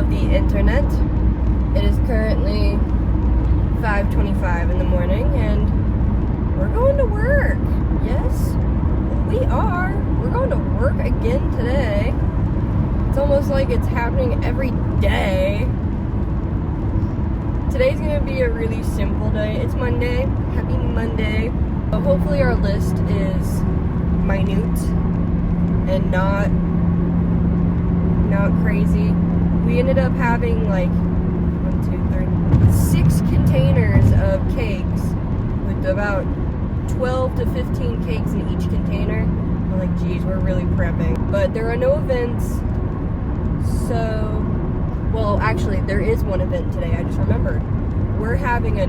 of the internet. It is currently 5:25 in the morning and we're going to work. Yes, we are. We're going to work again today. It's almost like it's happening every day. Today's gonna be a really simple day. It's Monday. Happy Monday. So hopefully our list is minute and not crazy. We ended up having like 6 containers of cakes with about 12 to 15 cakes in each container. I'm like, geez, we're really prepping. But there are no events, so, well, actually, there is one event today. I just remembered. We're having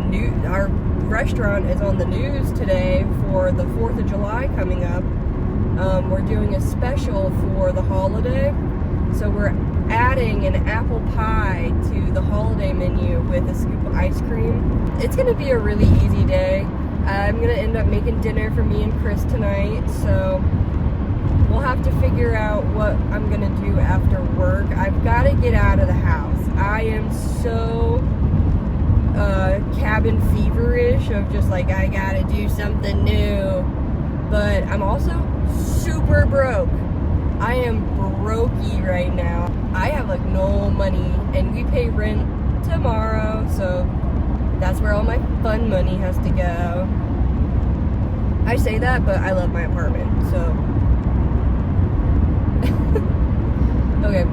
our restaurant is on the news today for the 4th of July coming up. We're doing a special for the holiday. So we're adding an apple pie to the holiday menu with a scoop of ice cream. It's gonna be a really easy day. I'm gonna end up making dinner for me and Chris tonight, so we'll have to figure out what I'm gonna do after work. I've gotta get out of the house. I am so cabin feverish of just like, I gotta do something new. But I'm also super broke. I am brokey right now. I have like no money and we pay rent tomorrow, so that's where all my fun money has to go. I say that, but I love my apartment, so. Okay,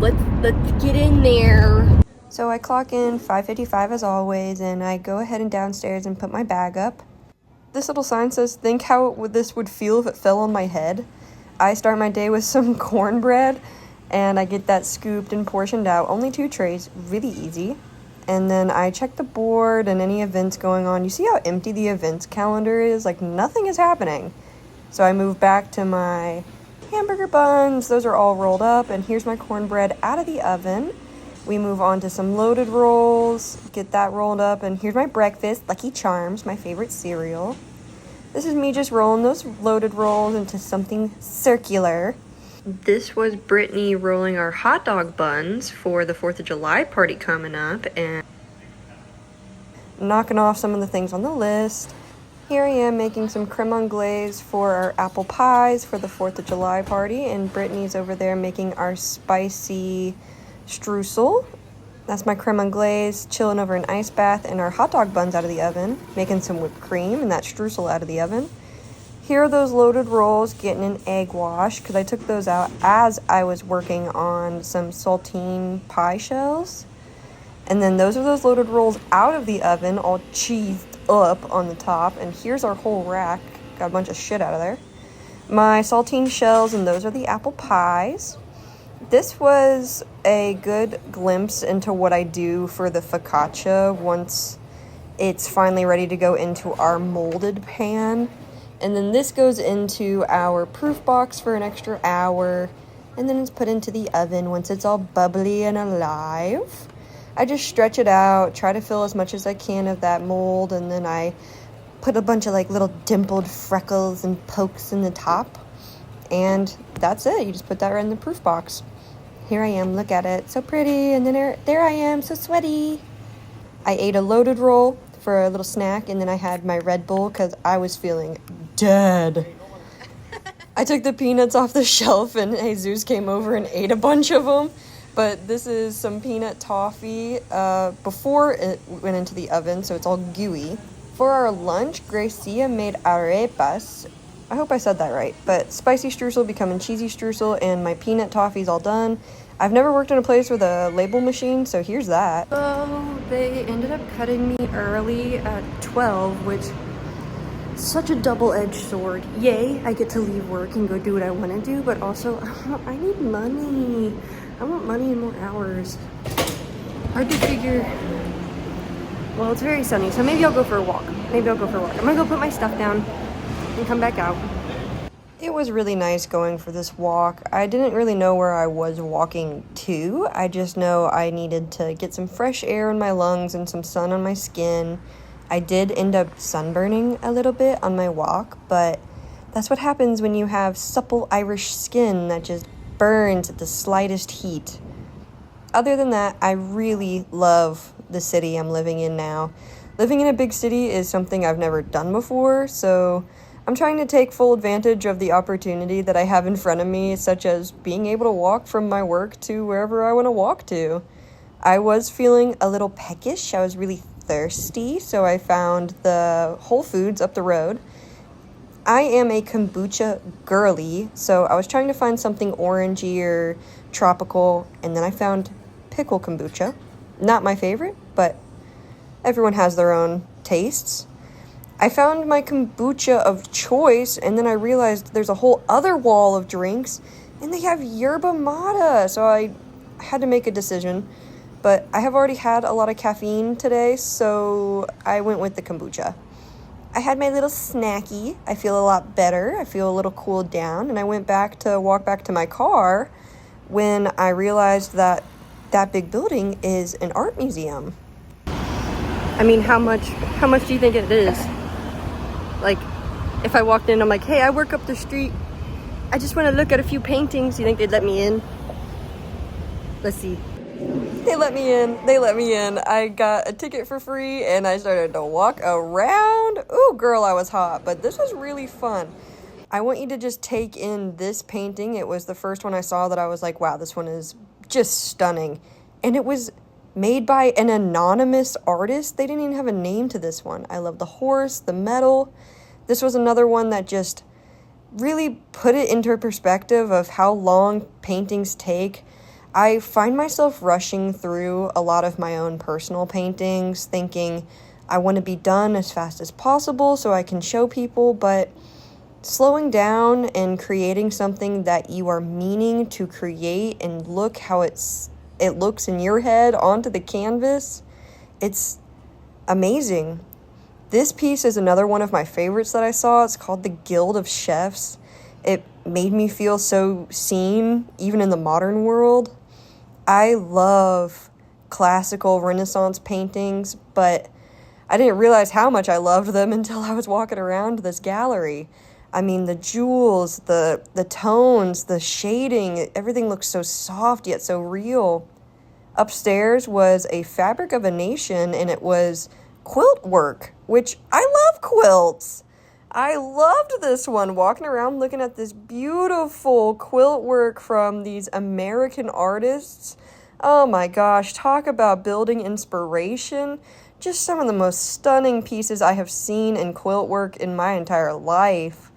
let's get in there. So I clock in 5:55 as always, and I go ahead and downstairs and put my bag up. This little sign says, think how this would feel if it fell on my head. I start my day with some cornbread, and I get that scooped and portioned out. Only 2 trays, really easy. And then I check the board and any events going on. You see how empty the events calendar is? Like, nothing is happening. So I move back to my hamburger buns. Those are all rolled up, and here's my cornbread out of the oven. We move on to some loaded rolls, get that rolled up, and here's my breakfast, Lucky Charms, my favorite cereal. This is me just rolling those loaded rolls into something circular. This was Brittany rolling our hot dog buns for the 4th of July party coming up and knocking off some of the things on the list. Here I am making some creme anglaise for our apple pies for the 4th of July party, and Brittany's over there making our spicy streusel. That's my creme anglaise, chilling over an ice bath, and our hot dog buns out of the oven, making some whipped cream and that streusel out of the oven. Here are those loaded rolls getting an egg wash, because I took those out as I was working on some saltine pie shells. And then those are those loaded rolls out of the oven, all cheesed up on the top. And here's our whole rack. Got a bunch of shit out of there. My saltine shells, and those are the apple pies. This was a good glimpse into what I do for the focaccia once it's finally ready to go into our molded pan. And then this goes into our proof box for an extra hour, and then it's put into the oven once it's all bubbly and alive. I just stretch it out, try to fill as much as I can of that mold, and then I put a bunch of like little dimpled freckles and pokes in the top. And that's it. You just put that right in the proof box. Here I am, look at it, so pretty, and then there I am, so sweaty. I ate a loaded roll for a little snack, and then I had my Red Bull because I was feeling dead. I took the peanuts off the shelf, and Jesus came over and ate a bunch of them. But this is some peanut toffee before it went into the oven, so it's all gooey. For our lunch, Gracia made arepas. I hope I said that right, but spicy streusel becoming cheesy streusel, and my peanut toffee's all done. I've never worked in a place with a label machine, so here's that. So they ended up cutting me early at 12, which such a double-edged sword. Yay, I get to leave work and go do what I want to do, but also I need money. I want money and more hours. Hard to figure. Well, it's very sunny, so maybe I'll go for a walk. I'm gonna go put my stuff down and come back out. It was really nice going for this walk. I didn't really know where I was walking to. I just know I needed to get some fresh air in my lungs and some sun on my skin. I did end up sunburning a little bit on my walk, but that's what happens when you have supple Irish skin that just burns at the slightest heat. other than that, I really love the city I'm living in now. Living in a big city is something I've never done before, so I'm trying to take full advantage of the opportunity that I have in front of me, such as being able to walk from my work to wherever I want to walk to. I was feeling a little peckish. I was really thirsty, so I found the Whole Foods up the road. I am a kombucha girly, so I was trying to find something orangey or tropical, and then I found pickle kombucha. Not my favorite, but everyone has their own tastes. I found my kombucha of choice, and then I realized there's a whole other wall of drinks, and they have yerba mate, so I had to make a decision. But I have already had a lot of caffeine today, so I went with the kombucha. I had my little snacky. I feel a lot better. I feel a little cooled down, and I went back to walk back to my car when I realized that that big building is an art museum. I mean, how much do you think it is? Like, if I walked in, I'm like, hey, I work up the street. I just want to look at a few paintings. You think they'd let me in? Let's see. They let me in. I got a ticket for free, and I started to walk around. Ooh, girl, I was hot, but this was really fun. I want you to just take in this painting. It was the first one I saw that I was like, wow, this one is just stunning. And it was made by an anonymous artist. They didn't even have a name to this one. I love the horse, the metal. This was another one that just really put it into perspective of how long paintings take. I find myself rushing through a lot of my own personal paintings, thinking I want to be done as fast as possible so I can show people, but slowing down and creating something that you are meaning to create and look how it looks in your head onto the canvas, it's amazing. This piece is another one of my favorites that I saw. It's called the Guild of Chefs. It made me feel so seen, even in the modern world. I love classical Renaissance paintings, but I didn't realize how much I loved them until I was walking around this gallery. I mean, the jewels, the tones, the shading, everything looks so soft yet so real. Upstairs was a Fabric of a Nation, and it was quilt work, which I love quilts. I loved this one, walking around looking at this beautiful quilt work from these American artists. Oh my gosh, talk about building inspiration. Just some of the most stunning pieces I have seen in quilt work in my entire life.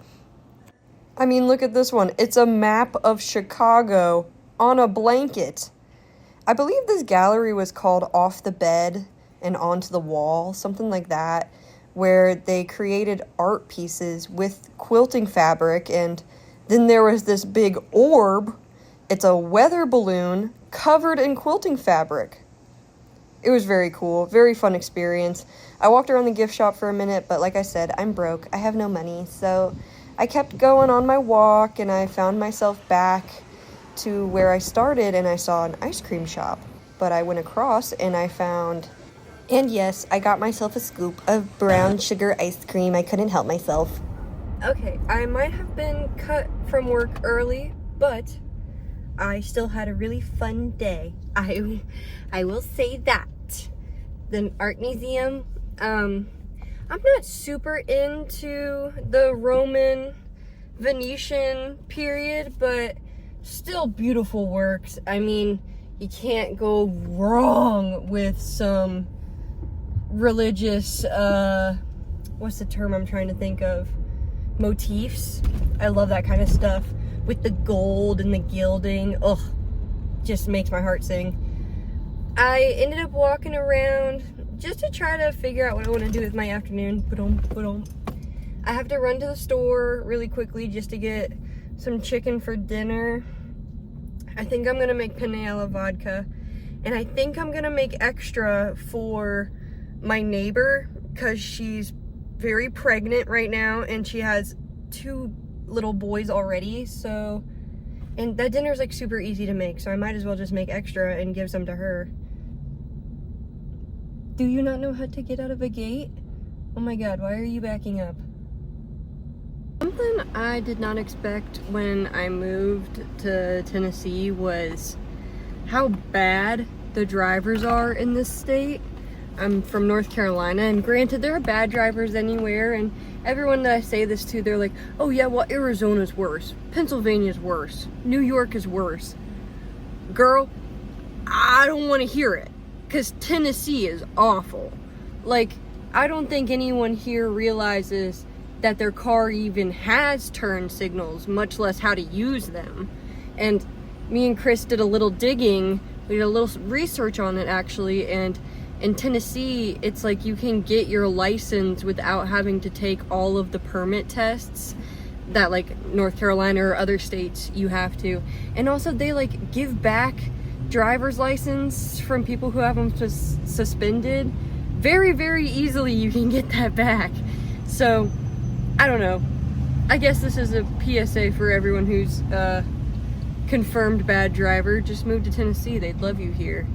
I mean, look at this one. It's a map of Chicago on a blanket. I believe this gallery was called Off the Bed and Onto the Wall, something like that, where they created art pieces with quilting fabric, and then there was this big orb. It's a weather balloon covered in quilting fabric. It was very cool, very fun experience. I walked around the gift shop for a minute, but like I said, I'm broke. I have no money, so I kept going on my walk, and I found myself back to where I started, and I saw an ice cream shop. But I went across, and I found... And yes, I got myself a scoop of brown sugar ice cream. I couldn't help myself. Okay, I might have been cut from work early, but I still had a really fun day. I will say that. The art museum, I'm not super into the Roman Venetian period, but still beautiful works. I mean, you can't go wrong with some religious, what's the term I'm trying to think of? Motifs. I love that kind of stuff with the gold and the gilding. Ugh, just makes my heart sing. I ended up walking around just to try to figure out what I want to do with my afternoon. I have to run to the store really quickly just to get some chicken for dinner. I think I'm gonna make penne alla vodka, and I think I'm gonna make extra for my neighbor because she's very pregnant right now, and she has 2 little boys already, so, and that dinner's like super easy to make, so I might as well just make extra and give some to her. Do you not know how to get out of a gate? Oh my god, why are you backing up? Something I did not expect when I moved to Tennessee was how bad the drivers are in this state. I'm from North Carolina, and granted, there are bad drivers anywhere, and everyone that I say this to, they're like, oh yeah, well, Arizona's worse, Pennsylvania's worse, New York is worse. Girl, I don't want to hear it, because Tennessee is awful. Like, I don't think anyone here realizes that their car even has turn signals, much less how to use them. And me and Chris did a little digging, we did a little research on it actually, and in Tennessee, it's like you can get your license without having to take all of the permit tests that like North Carolina or other states you have to. And also they like give back driver's license from people who have them suspended. Very, very easily you can get that back. So, I don't know. I guess this is a PSA for everyone who's confirmed bad driver. Just move to Tennessee, they'd love you here.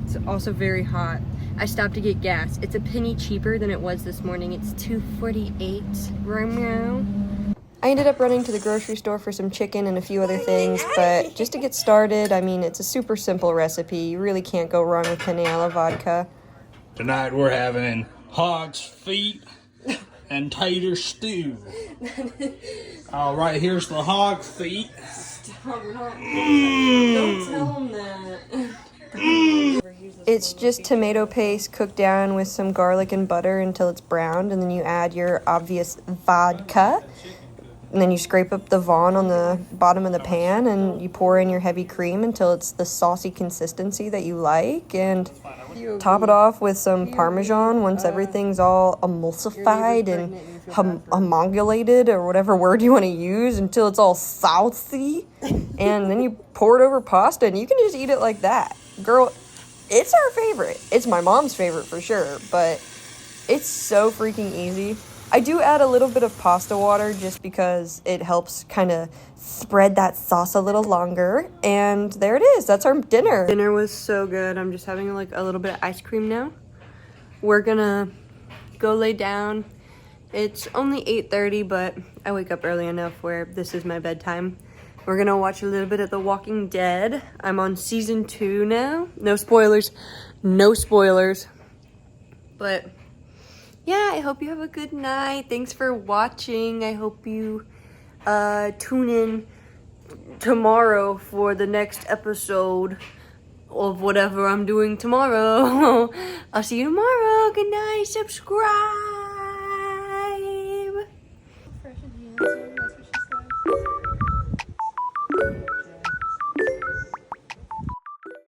It's also very hot. I stopped to get gas. It's a penny cheaper than it was this morning. It's $2.48 right now. I ended up running to the grocery store for some chicken and a few other things, but just to get started, I mean, it's a super simple recipe. You really can't go wrong with penne alla vodka. Tonight we're having hog's feet and tater stew. All right, here's the hog feet. Stop, don't tell them that. It's just tomato paste cooked down with some garlic and butter until it's browned, and then you add your obvious vodka, and then you scrape up the Vaughn on the bottom of the pan, and you pour in your heavy cream until it's the saucy consistency that you like, and top it off with some Parmesan once everything's all emulsified and homogulated, or whatever word you want to use, until it's all saucy, and then you pour it over pasta, and you can just eat it like that. Girl, it's our favorite. It's my mom's favorite for sure, but it's so freaking easy. I do add a little bit of pasta water just because it helps kind of spread that sauce a little longer. And there it is. That's our dinner. Dinner was so good. I'm just having like a little bit of ice cream now. We're gonna go lay down. It's only 8:30, but I wake up early enough where this is my bedtime. We're gonna watch a little bit of The Walking Dead. I'm on season 2 now. No spoilers. No spoilers. But yeah, I hope you have a good night. Thanks for watching. I hope you tune in tomorrow for the next episode of whatever I'm doing tomorrow. I'll see you tomorrow. Good night. Subscribe.